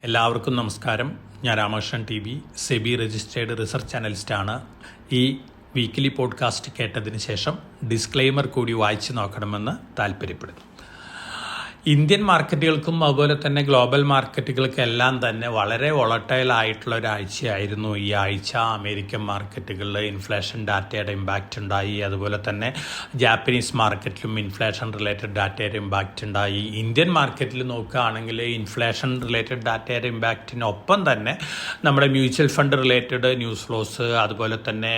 എല്ലാവർക്കും നമസ്കാരം. ഞാൻ Ramakrishnan T V, SEBI registered research അനലിസ്റ്റാണ്. ഈ വീക്കിലി പോഡ്കാസ്റ്റ് കേട്ടതിന് ശേഷം ഡിസ്ക്ലെയിമർ കൂടി വായിച്ചു നോക്കണമെന്ന് താല്പര്യപ്പെടുന്നു. ഇന്ത്യൻ മാർക്കറ്റുകൾക്കും അതുപോലെ തന്നെ ഗ്ലോബൽ മാർക്കറ്റുകൾക്കെല്ലാം തന്നെ വളരെ വോളട്ടൈൽ ആയിട്ടുള്ള ഒരാഴ്ചയായിരുന്നു ഈ ആഴ്ച. അമേരിക്കൻ മാർക്കറ്റുകളിൽ ഇൻഫ്ലേഷൻ ഡാറ്റയുടെ ഇമ്പാക്റ്റ് ഉണ്ടായി. അതുപോലെ തന്നെ ജാപ്പനീസ് മാർക്കറ്റിലും ഇൻഫ്ലേഷൻ റിലേറ്റഡ് ഡാറ്റയുടെ ഇമ്പാക്റ്റ് ഉണ്ടായി. ഇന്ത്യൻ മാർക്കറ്റിൽ നോക്കുകയാണെങ്കിൽ ഇൻഫ്ലേഷൻ റിലേറ്റഡ് ഡാറ്റയുടെ ഇമ്പാക്റ്റിനൊപ്പം തന്നെ നമ്മുടെ mutual fund related news flows, അതുപോലെ തന്നെ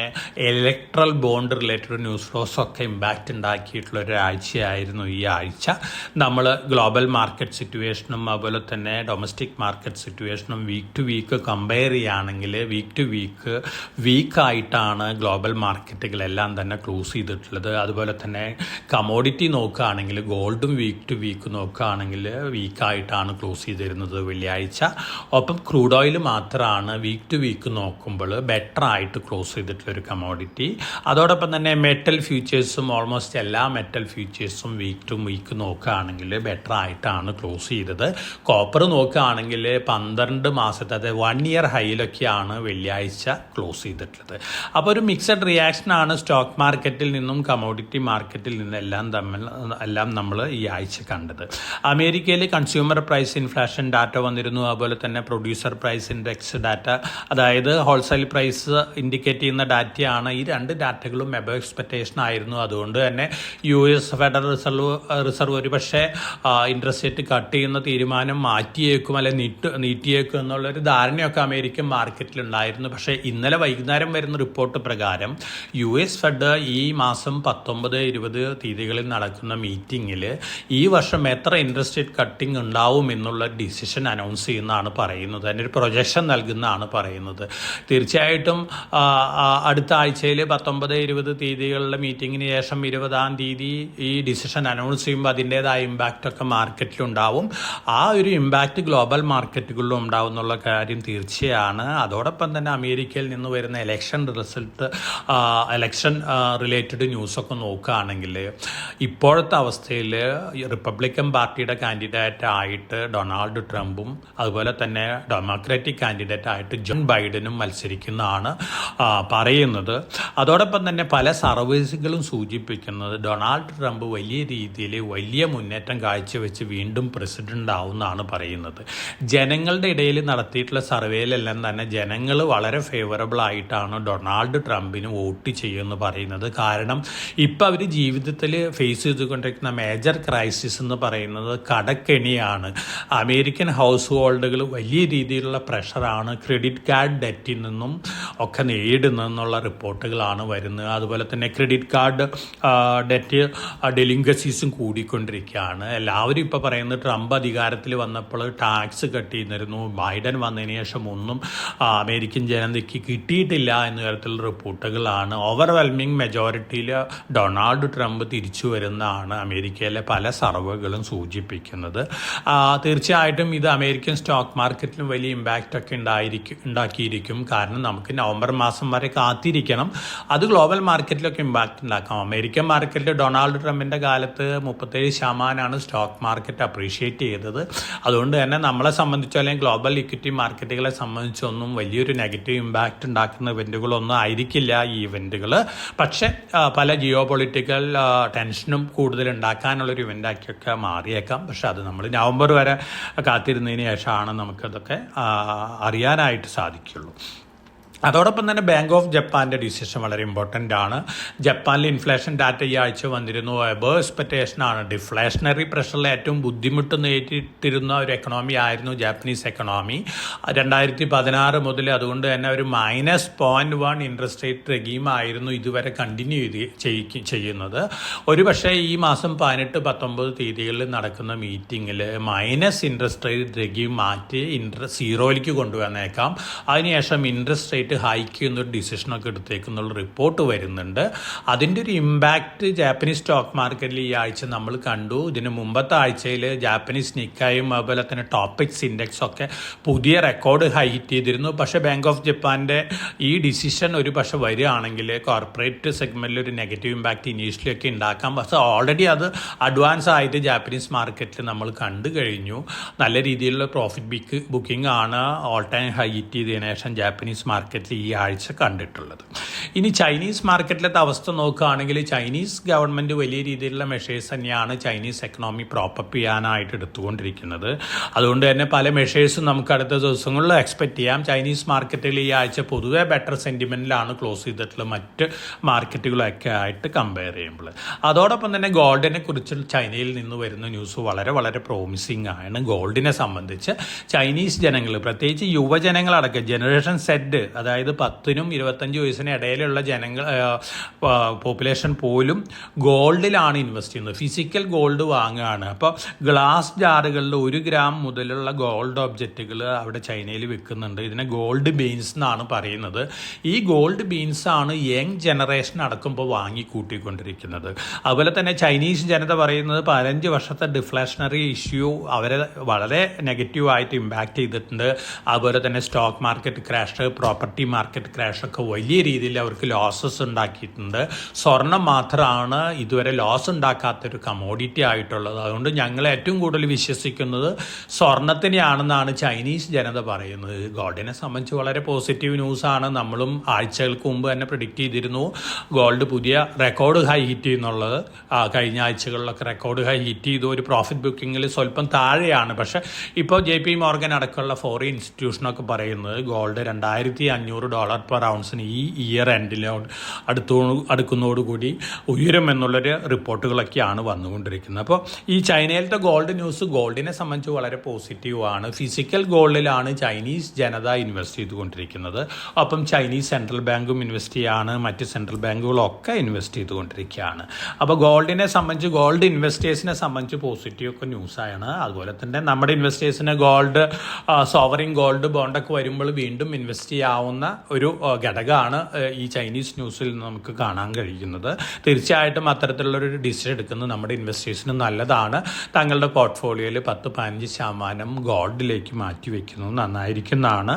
electoral bond related news flows ഒക്കെ ഇമ്പാക്റ്റ് ഉണ്ടാക്കിയിട്ടുള്ള ഒരാഴ്ചയായിരുന്നു ഈ ആഴ്ച. നമ്മൾ ഗ്ലോബൽ മാർക്കറ്റ് സിറ്റുവേഷനും അതുപോലെ തന്നെ ഡൊമസ്റ്റിക് മാർക്കറ്റ് സിറ്റുവേഷനും വീക്ക് ടു വീക്ക് കമ്പയർ ചെയ്യുകയാണെങ്കിൽ വീക്ക് ടു വീക്കായിട്ടാണ് ഗ്ലോബൽ മാർക്കറ്റുകളെല്ലാം തന്നെ ക്ലോസ് ചെയ്തിട്ടുള്ളത്. അതുപോലെ തന്നെ കമോഡിറ്റി നോക്കുകയാണെങ്കിൽ ഗോൾഡും വീക്ക് ടു വീക്ക് നോക്കുകയാണെങ്കിൽ വീക്കായിട്ടാണ് ക്ലോസ് ചെയ്തിരുന്നത് വെള്ളിയാഴ്ച. ഒപ്പം ക്രൂഡ് ഓയിൽ മാത്രമാണ് വീക്ക് ടു വീക്ക് നോക്കുമ്പോൾ ബെറ്റർ ആയിട്ട് ക്ലോസ് ചെയ്തിട്ടുള്ളൊരു കമോഡിറ്റി. അതോടൊപ്പം തന്നെ മെറ്റൽ ഫ്യൂച്ചേഴ്സും ഓൾമോസ്റ്റ് എല്ലാ മെറ്റൽ ഫ്യൂച്ചേഴ്സും വീക്ക് ടു വീക്ക് നോക്കുകയാണെങ്കിൽ ബെറ്റർ ആയിട്ടാണ് ക്ലോസ് ചെയ്തത്. കോപ്പർ നോക്കുകയാണെങ്കിൽ 12 മാസത്തെ, അതായത് 1 ഇയർ ഹൈയിലൊക്കെയാണ് വെള്ളിയാഴ്ച ക്ലോസ് ചെയ്തിട്ടുള്ളത്. അപ്പോൾ ഒരു മിക്സഡ് റിയാക്ഷനാണ് സ്റ്റോക്ക് മാർക്കറ്റിൽ നിന്നും കമോഡിറ്റി മാർക്കറ്റിൽ നിന്നും എല്ലാം നമ്മൾ ഈ ആഴ്ച കണ്ടത്. അമേരിക്കയിൽ കൺസ്യൂമർ പ്രൈസ് ഇൻഫ്ലേഷൻ ഡാറ്റ വന്നിരുന്നു. അതുപോലെ തന്നെ പ്രൊഡ്യൂസർ പ്രൈസ് ഇൻഡെക്സ് ഡാറ്റ, അതായത് ഹോൾസെയിൽ പ്രൈസ് ഇൻഡിക്കേറ്റ് ചെയ്യുന്ന ഡാറ്റയാണ്. ഈ രണ്ട് ഡാറ്റകളും എബവ് എക്സ്പെക്റ്റേഷൻ ആയിരുന്നു. അതുകൊണ്ട് തന്നെ US ഫെഡറൽ റിസർവ് ഒരു പക്ഷേ ഇൻട്രസ്റ്റ് റേറ്റ് കട്ട് ചെയ്യുന്ന തീരുമാനം മാറ്റിയേക്കും അല്ലെ നീട്ടിയേക്കും എന്നുള്ളൊരു ധാരണയൊക്കെ അമേരിക്കൻ മാർക്കറ്റിലുണ്ടായിരുന്നു. പക്ഷേ ഇന്നലെ വൈകുന്നേരം വരുന്ന റിപ്പോർട്ട് പ്രകാരം US ഫെഡ് ഈ മാസം 19, 20 തീയതികളിൽ നടക്കുന്ന മീറ്റിങ്ങിൽ ഈ വർഷം എത്ര ഇൻട്രസ്റ്റ് റേറ്റ് കട്ടിങ് ഉണ്ടാവും എന്നുള്ള ഡിസിഷൻ അനൗൺസ് ചെയ്യുന്നതാണ് പറയുന്നത്. അതിൻ്റെ ഒരു പ്രൊജക്ഷൻ നൽകുന്നതാണ് പറയുന്നത്. തീർച്ചയായിട്ടും അടുത്ത ആഴ്ചയിൽ 19, 20 തീയതികളിലെ മീറ്റിങ്ങിന് ശേഷം 20-ാം തീയതി ഈ ഡിസിഷൻ അനൗൺസ് ചെയ്യുമ്പോൾ അതിൻ്റേതായ ഇമ്പാക്റ്റ് ഒക്കെ മാർക്കറ്റിലുണ്ടാവും. ആ ഒരു ഇമ്പാക്റ്റ് ഗ്ലോബൽ മാർക്കറ്റുകളിലും ഉണ്ടാവും എന്നുള്ള കാര്യം തീർച്ചയാണ്. അതോടൊപ്പം തന്നെ അമേരിക്കയിൽ നിന്ന് വരുന്ന ഇലക്ഷൻ റിലേറ്റഡ് ന്യൂസൊക്കെ നോക്കുകയാണെങ്കിൽ ഇപ്പോഴത്തെ അവസ്ഥയിൽ റിപ്പബ്ലിക്കൻ പാർട്ടിയുടെ കാൻഡിഡേറ്റ് ആയിട്ട് ഡൊണാൾഡ് ട്രംപും അതുപോലെ തന്നെ ഡെമോക്രാറ്റിക് കാൻഡിഡേറ്റ് ആയിട്ട് ജോ ബൈഡനും മത്സരിക്കുന്നതാണ് പറയുന്നത്. അതോടൊപ്പം തന്നെ പല സർവീസുകളും സൂചിപ്പിക്കുന്നത് ഡൊണാൾഡ് ട്രംപ് വലിയ രീതിയിൽ വലിയ മുന്നേറ്റം കാഴ്ചവെച്ച് വീണ്ടും പ്രസിഡന്റ് ആവുമെന്നാണ് പറയുന്നത്. ജനങ്ങളുടെ ഇടയിൽ നടത്തിയിട്ടുള്ള സർവേയിലെല്ലാം തന്നെ ജനങ്ങൾ വളരെ ഫേവറബിൾ ആയിട്ടാണ് ഡൊണാൾഡ് ട്രംപിന് വോട്ട് ചെയ്യുമെന്ന് പറയുന്നത്. കാരണം ഇപ്പം അവർ ജീവിതത്തിൽ ഫേസ് ചെയ്തുകൊണ്ടിരിക്കുന്ന മേജർ ക്രൈസിസ് എന്ന് പറയുന്നത് കടക്കെണിയാണ്. അമേരിക്കൻ ഹൗസ് ഹോൾഡുകൾ വലിയ രീതിയിലുള്ള പ്രഷറാണ് ക്രെഡിറ്റ് കാർഡ് ഡെറ്റിൽ നിന്നും ഒക്കെ നേരിടുന്നതെന്നുള്ള റിപ്പോർട്ടുകളാണ് വരുന്നത്. അതുപോലെ തന്നെ ക്രെഡിറ്റ് കാർഡ് ഡെറ്റ് ഡെലിങ്കസീസും കൂടിക്കൊണ്ടിരിക്കുകയാണ്. എല്ലാവരും ഇപ്പോൾ പറയുന്നത് ട്രംപ് അധികാരത്തിൽ വന്നപ്പോൾ ടാക്സ് കട്ട് ചെയ്യുന്നിരുന്നു, ബൈഡൻ വന്നതിന് ശേഷം ഒന്നും അമേരിക്കൻ ജനതയ്ക്ക് കിട്ടിയിട്ടില്ല എന്ന തരത്തിലുള്ള റിപ്പോർട്ടുകളാണ്. ഓവർവെൽമിംഗ് മെജോറിറ്റിയിൽ ഡൊണാൾഡ് ട്രംപ് തിരിച്ചു വരുന്നതാണ് അമേരിക്കയിലെ പല സർവേകളും സൂചിപ്പിക്കുന്നത്. തീർച്ചയായിട്ടും ഇത് അമേരിക്കൻ സ്റ്റോക്ക് മാർക്കറ്റിലും വലിയ ഇമ്പാക്റ്റ് ഒക്കെ ഉണ്ടാക്കിയിരിക്കും. കാരണം നമുക്ക് നവംബർ മാസം വരെ കാത്തിരിക്കണം. അത് ഗ്ലോബൽ മാർക്കറ്റിലൊക്കെ ഇമ്പാക്റ്റ് ഉണ്ടാക്കാം. അമേരിക്കൻ മാർക്കറ്റിൽ ഡൊണാൾഡ് ട്രംപിൻ്റെ കാലത്ത് 37% സ്റ്റോക്ക് മാർക്കറ്റ് അപ്രീഷിയേറ്റ് ചെയ്തത്. അതുകൊണ്ട് തന്നെ നമ്മളെ സംബന്ധിച്ചോ അല്ലെങ്കിൽ ഗ്ലോബൽ ഇക്വിറ്റി മാർക്കറ്റുകളെ സംബന്ധിച്ചൊന്നും വലിയൊരു നെഗറ്റീവ് ഇമ്പാക്റ്റ് ഉണ്ടാക്കുന്ന ഇവൻറ്റുകളൊന്നും ആയിരിക്കില്ല ഈ ഇവൻറ്റുകൾ. പക്ഷേ പല ജിയോ പൊളിറ്റിക്കൽ ടെൻഷനും കൂടുതൽ ഉണ്ടാക്കാനുള്ളൊരു ഇവൻ്റാക്കിയൊക്കെ മാറിയേക്കാം. പക്ഷെ അത് നമ്മൾ നവംബർ വരെ കാത്തിരുന്നതിന് ശേഷമാണ് നമുക്കതൊക്കെ അറിയാനായിട്ട് സാധിക്കുള്ളൂ. അതോടൊപ്പം തന്നെ ബാങ്ക് ഓഫ് ജപ്പാൻ്റെ ഡിസിഷൻ വളരെ ഇമ്പോർട്ടൻ്റ് ആണ്. ജപ്പാനിൽ ഇൻഫ്ലേഷൻ ഡാറ്റ ഈ ആഴ്ച വന്നിരുന്നു. എബവ് എക്സ്പെക്റ്റേഷനാണ്. ഡിഫ്ലേഷണറി പ്രഷറിൽ ഏറ്റവും ബുദ്ധിമുട്ട് നേരിട്ടിരുന്ന ഒരു എക്കണോമി ആയിരുന്നു ജാപ്പനീസ് എക്കണോമി 2016 മുതൽ. അതുകൊണ്ട് തന്നെ ഒരു -0.1 ഇൻട്രസ്റ്റ് റേറ്റ് റെഗീമായിരുന്നു ഇതുവരെ കണ്ടിന്യൂ ചെയ്യുന്നത്. ഒരു പക്ഷേ ഈ മാസം 18, 19 തീയതികളിൽ നടക്കുന്ന മീറ്റിങ്ങിൽ മൈനസ് ഇൻട്രസ്റ്റ് റേറ്റ് റെഗീം മാറ്റി 0യിലേക്ക് കൊണ്ടുവന്നേക്കാം. അതിനുശേഷം ഇൻട്രസ്റ്റ് റേറ്റ് റേറ്റ് ഹൈക്ക് ചെയ്യുന്നൊരു ഡിസിഷനൊക്കെ എടുത്തേക്കുന്നുള്ള റിപ്പോർട്ട് വരുന്നുണ്ട്. അതിൻ്റെ ഒരു ഇമ്പാക്റ്റ് ജാപ്പനീസ് സ്റ്റോക്ക് മാർക്കറ്റിൽ ഈ ആഴ്ച നമ്മൾ കണ്ടു. ഇതിന് മുമ്പത്തെ ആഴ്ചയിൽ ജാപ്പനീസ് നിക്കായും അതുപോലെ തന്നെ ടോപ്പിക്സ് ഇൻഡെക്സ് ഒക്കെ പുതിയ റെക്കോർഡ് ഹൈ ഹിറ്റ് ചെയ്തിരുന്നു. പക്ഷേ ബാങ്ക് ഓഫ് ജപ്പാൻ്റെ ഈ ഡിസിഷൻ ഒരു പക്ഷേ വരികയാണെങ്കിൽ കോർപ്പറേറ്റ് സെഗ്മെൻറ്റിൽ ഒരു നെഗറ്റീവ് ഇമ്പാക്റ്റ് ഇനീഷ്യലി ഒക്കെ ഉണ്ടാക്കാം. പക്ഷേ ഓൾറെഡി അത് അഡ്വാൻസ് ആയിട്ട് ജാപ്പനീസ് മാർക്കറ്റിൽ നമ്മൾ കണ്ടു കഴിഞ്ഞു. നല്ല രീതിയിലുള്ള പ്രോഫിറ്റ് ബുക്കിംഗ് ആണ് ഓൾ ടൈം ഹൈ ഹിറ്റ് ചെയ്തതിനു ശേഷം ജാപ്പനീസ് മാർക്കറ്റിൽ ഈ ആഴ്ച കണ്ടിട്ടുള്ളത്. ഇനി ചൈനീസ് മാർക്കറ്റിലത്തെ അവസ്ഥ നോക്കുകയാണെങ്കിൽ ചൈനീസ് ഗവൺമെൻറ് വലിയ രീതിയിലുള്ള മെഷേഴ്സ് തന്നെയാണ് ചൈനീസ് എക്കണോമി പ്രോപ്പപ്പ് ചെയ്യാനായിട്ട് എടുത്തുകൊണ്ടിരിക്കുന്നത്. അതുകൊണ്ട് തന്നെ പല മെഷേഴ്സും നമുക്ക് അടുത്ത ദിവസങ്ങളിൽ എക്സ്പെക്റ്റ് ചെയ്യാം. ചൈനീസ് മാർക്കറ്റിൽ ഈ ആഴ്ച പൊതുവെ ബെറ്റർ സെൻറ്റിമെൻറ്റിലാണ് ക്ലോസ് ചെയ്തിട്ടുള്ളത് മറ്റ് മാർക്കറ്റുകളൊക്കെ ആയിട്ട് കമ്പയർ ചെയ്യുമ്പോൾ. അതോടൊപ്പം തന്നെ ഗോൾഡിനെ കുറിച്ച് ചൈനയിൽ നിന്ന് വരുന്ന ന്യൂസ് വളരെ വളരെ പ്രോമിസിങ് ആണ്. ഗോൾഡിനെ സംബന്ധിച്ച് ചൈനീസ് ജനങ്ങൾ, പ്രത്യേകിച്ച് യുവജനങ്ങളടക്കം ജനറേഷൻ സെഡ്, അതായത് 10-നും 25 വയസ്സിന് ഇടയിലുള്ള പോപ്പുലേഷൻ പോലും ഗോൾഡിലാണ് ഇൻവെസ്റ്റ് ചെയ്യുന്നത്. ഫിസിക്കൽ ഗോൾഡ് വാങ്ങുകയാണ്. അപ്പോൾ ഗ്ലാസ് ജാറുകളിൽ 1 ഗ്രാം മുതലുള്ള ഗോൾഡ് ഒബ്ജക്റ്റുകൾ അവിടെ ചൈനയിൽ വിൽക്കുന്നുണ്ട്. ഇതിനെ ഗോൾഡ് ബീൻസ് എന്നാണ് പറയുന്നത്. ഈ ഗോൾഡ് ബീൻസ് ആണ് യങ് ജനറേഷൻ അടക്കുമ്പോൾ വാങ്ങിക്കൂട്ടിക്കൊണ്ടിരിക്കുന്നത്. അതുപോലെ തന്നെ ചൈനീസ് ജനത പറയുന്നത് 15 വർഷത്തെ ഡിഫ്ലേഷണറി ഇഷ്യൂ അവരെ വളരെ നെഗറ്റീവായിട്ട് ഇമ്പാക്റ്റ് ചെയ്തിട്ടുണ്ട്. അതുപോലെ തന്നെ stock market crash, property market crash ഒക്കെ വലിയ രീതിയിൽ അവർക്ക് ലോസസ് ഉണ്ടാക്കിയിട്ടുണ്ട്. സ്വർണം മാത്രമാണ് ഇതുവരെ ലോസ് ഉണ്ടാക്കാത്തൊരു കമോഡിറ്റി ആയിട്ടുള്ളത്. അതുകൊണ്ട് ഞങ്ങൾ ഏറ്റവും കൂടുതൽ വിശ്വസിക്കുന്നത് സ്വർണത്തിനെയാണെന്നാണ് ചൈനീസ് ജനത പറയുന്നത്. ഗോൾഡിനെ സംബന്ധിച്ച് വളരെ പോസിറ്റീവ് ന്യൂസാണ്. നമ്മളും ആഴ്ചകൾക്ക് മുമ്പ് തന്നെ പ്രിഡിക്റ്റ് ചെയ്തിരുന്നു ഗോൾഡ് പുതിയ റെക്കോർഡ് ഹൈ ഹിറ്റ് ചെയ്യുന്നുള്ളത്. കഴിഞ്ഞ ആഴ്ചകളിലൊക്കെ റെക്കോർഡ് ഹൈ ഹിറ്റ് ചെയ്തു. ഒരു പ്രോഫിറ്റ് ബുക്കിങ്ങിൽ സ്വല്പം താഴെയാണ്. പക്ഷേ ഇപ്പോൾ JP മോർഗൻ അടക്കമുള്ള ഫോറിൻ ഇൻസ്റ്റിറ്റ്യൂഷനൊക്കെ പറയുന്നത് ഗോൾഡ് $2,500 പെർ ഔൺസിന് ഈ ഇയർ എൻഡിലോട് അടുക്കുന്നതോടുകൂടി ഉയരുമെന്നുള്ളൊരു റിപ്പോർട്ടുകളൊക്കെയാണ് വന്നുകൊണ്ടിരിക്കുന്നത്. അപ്പോൾ ഈ ചൈനയിലത്തെ ഗോൾഡ് ന്യൂസ് ഗോൾഡിനെ സംബന്ധിച്ച് വളരെ പോസിറ്റീവാണ്. ഫിസിക്കൽ ഗോൾഡിലാണ് ചൈനീസ് ജനത ഇൻവെസ്റ്റ് ചെയ്തുകൊണ്ടിരിക്കുന്നത്. അപ്പം ചൈനീസ് സെൻട്രൽ ബാങ്കും ഇൻവെസ്റ്റ് ചെയ്യാണ്, മറ്റ് സെൻട്രൽ ബാങ്കുകളൊക്കെ ഇൻവെസ്റ്റ് ചെയ്തുകൊണ്ടിരിക്കുകയാണ്. അപ്പോൾ ഗോൾഡിനെ സംബന്ധിച്ച്, ഗോൾഡ് ഇൻവെസ്റ്റേഴ്സിനെ സംബന്ധിച്ച് പോസിറ്റീവ് ഒക്കെ ന്യൂസാണ്. അതുപോലെ തന്നെ നമ്മുടെ ഇൻവെസ്റ്റേഴ്സിന് ഗോൾഡ് സോവറിൻ ഗോൾഡ് ബോണ്ടൊക്കെ വരുമ്പോൾ വീണ്ടും ഇൻവെസ്റ്റ് ചെയ്യാവുന്ന ഒരു ഘടകമാണ് ഈ ചൈനീസ് ന്യൂസിൽ നമുക്ക് കാണാൻ കഴിയുന്നത്. തീർച്ചയായിട്ടും അത്തരത്തിലുള്ളൊരു ഡിസിഷൻ എടുക്കുന്നത് നമ്മുടെ ഇൻവെസ്റ്റേഴ്സിന് നല്ലതാണ്. തങ്ങളുടെ പോർട്ട്ഫോളിയോയിൽ 10-15% ഗോൾഡിലേക്ക് മാറ്റി വയ്ക്കുന്നത് നന്നായിരിക്കുന്നതാണ്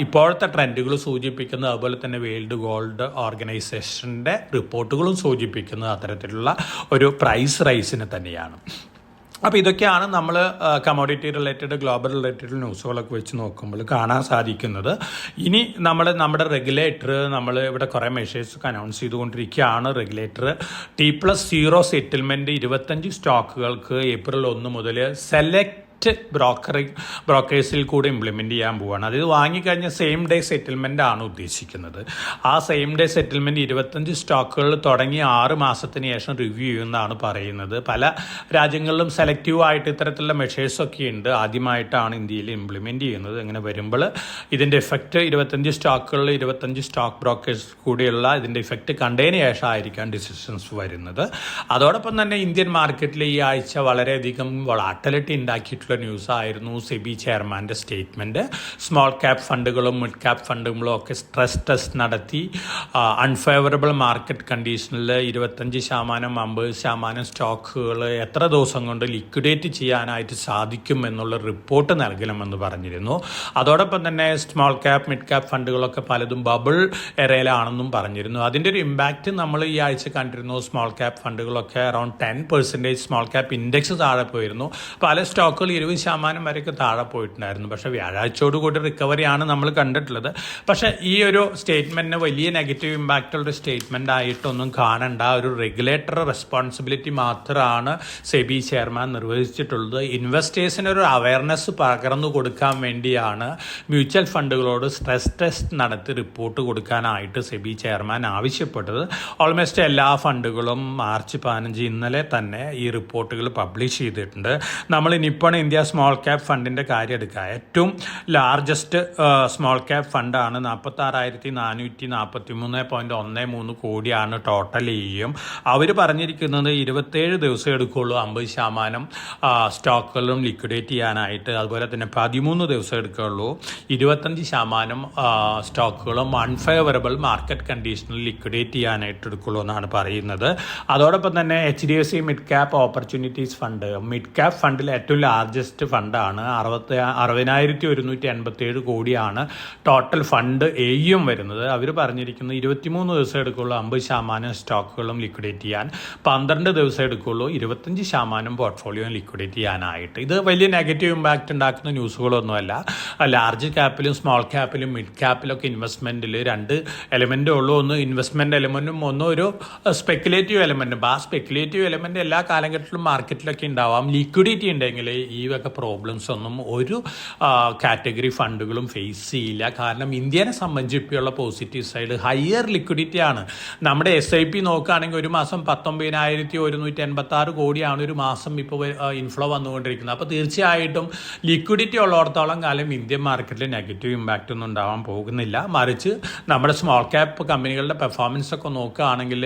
ഇപ്പോഴത്തെ ട്രെൻഡുകൾ സൂചിപ്പിക്കുന്നത്. അതുപോലെ തന്നെ വേൾഡ് ഗോൾഡ് ഓർഗനൈസേഷൻ്റെ റിപ്പോർട്ടുകളും സൂചിപ്പിക്കുന്നത് അത്തരത്തിലുള്ള ഒരു പ്രൈസ് റൈസിനെ തന്നെയാണ്. അപ്പോൾ ഇതൊക്കെയാണ് നമ്മൾ കമോഡിറ്റി റിലേറ്റഡ്, ഗ്ലോബൽ റിലേറ്റഡ് ന്യൂസുകളൊക്കെ വെച്ച് നോക്കുമ്പോൾ കാണാൻ സാധിക്കുന്നത്. ഇനി നമ്മുടെ റെഗുലേറ്റർ ഇവിടെ കുറേ മെഷേഴ്സൊക്കെ അനൗൺസ് ചെയ്തുകൊണ്ടിരിക്കുകയാണ്. റെഗുലേറ്റർ T+0 സെറ്റിൽമെൻറ്റ് 25 സ്റ്റോക്കുകൾക്ക് April 1 മുതൽ സെലക്ട് ബ്രോക്കേഴ്സിൽ കൂടെ ഇംപ്ലിമെൻറ്റ് ചെയ്യാൻ പോവുകയാണ്. അത് വാങ്ങിക്കഴിഞ്ഞ സെയിം ഡേ സെറ്റിൽമെൻ്റ് ആണ് ഉദ്ദേശിക്കുന്നത്. ആ സെയിം ഡേ സെറ്റിൽമെൻറ്റ് 25 സ്റ്റോക്കുകൾ തുടങ്ങി 6 മാസത്തിന് ശേഷം റിവ്യൂ ചെയ്യുമെന്നാണ് പറയുന്നത്. പല രാജ്യങ്ങളിലും സെലക്റ്റീവായിട്ട് ഇത്തരത്തിലുള്ള മെഷേഴ്സൊക്കെ ഉണ്ട്. ആദ്യമായിട്ടാണ് ഇന്ത്യയിൽ ഇംപ്ലിമെൻറ്റ് ചെയ്യുന്നത്. ഇങ്ങനെ വരുമ്പോൾ ഇതിൻ്റെ ഇഫക്റ്റ് 25 സ്റ്റോക്കുകളിൽ 25 സ്റ്റോക്ക് ബ്രോക്കേഴ്സ് കൂടിയുള്ള ഇതിൻ്റെ ഇഫക്റ്റ് കണ്ടതിന് ശേഷമായിരിക്കാം ഡിസിഷൻസ് വരുന്നത്. അതോടൊപ്പം തന്നെ ഇന്ത്യൻ മാർക്കറ്റിൽ ഈ ആഴ്ച വളരെയധികം വോളാറ്റിലിറ്റി ഉണ്ടാക്കിയിട്ടുള്ള ന്യൂസായിരുന്നു സെബി ചെയർമാൻ്റെ സ്റ്റേറ്റ്മെൻറ്റ്. സ്മോൾ ക്യാപ് ഫണ്ടുകളും മിഡ് ക്യാപ് ഫണ്ടുകളും ഒക്കെ സ്ട്രെസ് ടെസ്റ്റ് നടത്തി അൺഫേവറബിൾ മാർക്കറ്റ് കണ്ടീഷനിൽ 25%, 50% സ്റ്റോക്കുകൾ എത്ര ദിവസം കൊണ്ട് ലിക്വിഡേറ്റ് ചെയ്യാനായിട്ട് സാധിക്കും എന്നുള്ള റിപ്പോർട്ട് നൽകണമെന്ന് പറഞ്ഞിരുന്നു. അതോടൊപ്പം തന്നെ സ്മോൾ ക്യാപ് മിഡ് ക്യാപ് ഫണ്ടുകളൊക്കെ പലതും ബബിൾ എറയിലാണെന്നും പറഞ്ഞിരുന്നു. അതിൻ്റെ ഒരു ഇമ്പാക്റ്റ് നമ്മൾ ഈ ആഴ്ച കണ്ടിരുന്നു. സ്മോൾ ക്യാപ് ഫണ്ടുകളൊക്കെ അറൗണ്ട് 10% സ്മോൾ ക്യാപ് ഇൻഡെക്സ് താഴെ പോയിരുന്നു. പല സ്റ്റോക്കുകൾ 20% വരെയൊക്കെ താഴെ പോയിട്ടുണ്ടായിരുന്നു. പക്ഷേ വ്യാഴാഴ്ചയോടുകൂടി റിക്കവറിയാണ് നമ്മൾ കണ്ടിട്ടുള്ളത്. പക്ഷേ ഈ ഒരു സ്റ്റേറ്റ്മെൻറ്റിന് വലിയ നെഗറ്റീവ് ഇമ്പാക്റ്റുള്ളൊരു സ്റ്റേറ്റ്മെൻ്റ് ആയിട്ടൊന്നും കാണണ്ട. ഒരു റെഗുലേറ്റർ റെസ്പോൺസിബിലിറ്റി മാത്രമാണ് സെബി ചെയർമാൻ നിർവഹിച്ചിട്ടുള്ളത്. ഇൻവെസ്റ്റേഴ്സിനൊരു അവയർനെസ് പകർന്നു കൊടുക്കാൻ വേണ്ടിയാണ് മ്യൂച്വൽ ഫണ്ടുകളോട് സ്ട്രെസ് ടെസ്റ്റ് നടത്തി റിപ്പോർട്ട് കൊടുക്കാനായിട്ട് സെബി ചെയർമാൻ ആവശ്യപ്പെട്ടത്. ഓൾമോസ്റ്റ് എല്ലാ ഫണ്ടുകളും March 15 ഇന്നലെ തന്നെ ഈ റിപ്പോർട്ടുകൾ പബ്ലിഷ് ചെയ്തിട്ടുണ്ട്. നമ്മൾ നിപ്പോൺ ഇന്ത്യ സ്മോൾ ക്യാപ് ഫണ്ടിൻ്റെ കാര്യം എടുക്കുക. ഏറ്റവും ലാർജസ്റ്റ് സ്മോൾ ക്യാപ് ഫണ്ടാണ്. 46,443.13 കോടിയാണ് ടോട്ടൽ ചെയ്യും. അവർ പറഞ്ഞിരിക്കുന്നത് 27 ദിവസം എടുക്കുള്ളൂ 50% സ്റ്റോക്കുകളും ലിക്വിഡേറ്റ് ചെയ്യാനായിട്ട്. അതുപോലെ തന്നെ 13 ദിവസം എടുക്കുകയുള്ളൂ 25% സ്റ്റോക്കുകളും അൺഫേവറബിൾ മാർക്കറ്റ് കണ്ടീഷനിൽ ലിക്വിഡേറ്റ് ചെയ്യാനായിട്ട് എടുക്കുള്ളൂ എന്നാണ് പറയുന്നത്. അതോടൊപ്പം തന്നെ HDFC mid cap opportunities fund mid cap ഫണ്ടിൽ ഏറ്റവും ലാർജസ്റ്റ് ഫണ്ടാണ്. 60,187 കോടിയാണ് ടോട്ടൽ ഫണ്ട് AUM വരുന്നത്. അവർ പറഞ്ഞിരിക്കുന്നത് 23 ദിവസം എടുക്കുള്ളൂ 50% സ്റ്റോക്കുകളും ലിക്വിഡേറ്റ് ചെയ്യാൻ, 12 ദിവസം എടുക്കുള്ളൂ 25% പോർട്ട്ഫോളിയോ ലിക്വിഡേറ്റ് ചെയ്യാനായിട്ട്. ഇത് വലിയ നെഗറ്റീവ് ഇമ്പാക്റ്റ് ഉണ്ടാക്കുന്ന ന്യൂസുകളൊന്നുമല്ല. ലാർജ് ക്യാപ്പിലും സ്മോൾ ക്യാപ്പിലും മിഡ് ക്യാപ്പിലൊക്കെ ഇൻവെസ്റ്റ്മെൻറ്റിൽ 2 എലമെൻറ്റേ ഉള്ളൂ. ഒന്ന് ഇൻവെസ്റ്റ്മെൻറ്റ് എലമെൻറ്റും ഒന്ന് ഒരു സ്പെക്കുലേറ്റീവ് എലമെൻറ്റും. ആ സ്പെക്കുലേറ്റീവ് എലമെൻറ്റ് എല്ലാ കാലഘട്ടത്തിലും മാർക്കറ്റിലൊക്കെ ഉണ്ടാവാം. ലിക്വിഡിറ്റി ഉണ്ടെങ്കിൽ ഈ വക പ്രോബ്ലംസ് ഒന്നും ഒരു കാറ്റഗറി ഫണ്ടുകളും ഫേസ് ചെയ്യില്ല. കാരണം ഇന്ത്യനെ സംബന്ധിച്ചുള്ള പോസിറ്റീവ് സൈഡ് ഹയർ ലിക്വിഡിറ്റി ആണ്. നമ്മുടെ SIP നോക്കുകയാണെങ്കിൽ ഒരു മാസം 19,186 കോടിയാണ് ഒരു മാസം ഇപ്പോൾ ഇൻഫ്ലോ വന്നുകൊണ്ടിരിക്കുന്നത്. അപ്പോൾ തീർച്ചയായിട്ടും ലിക്വിഡിറ്റി ഉള്ളിടത്തോളം കാലം ഇന്ത്യൻ മാർക്കറ്റിൽ നെഗറ്റീവ് ഇമ്പാക്റ്റ് ഒന്നും ഉണ്ടാവാൻ പോകുന്നില്ല. മറിച്ച് നമ്മുടെ സ്മോൾ ക്യാപ്പ് കമ്പനികളുടെ പെർഫോമൻസ് ഒക്കെ നോക്കുകയാണെങ്കിൽ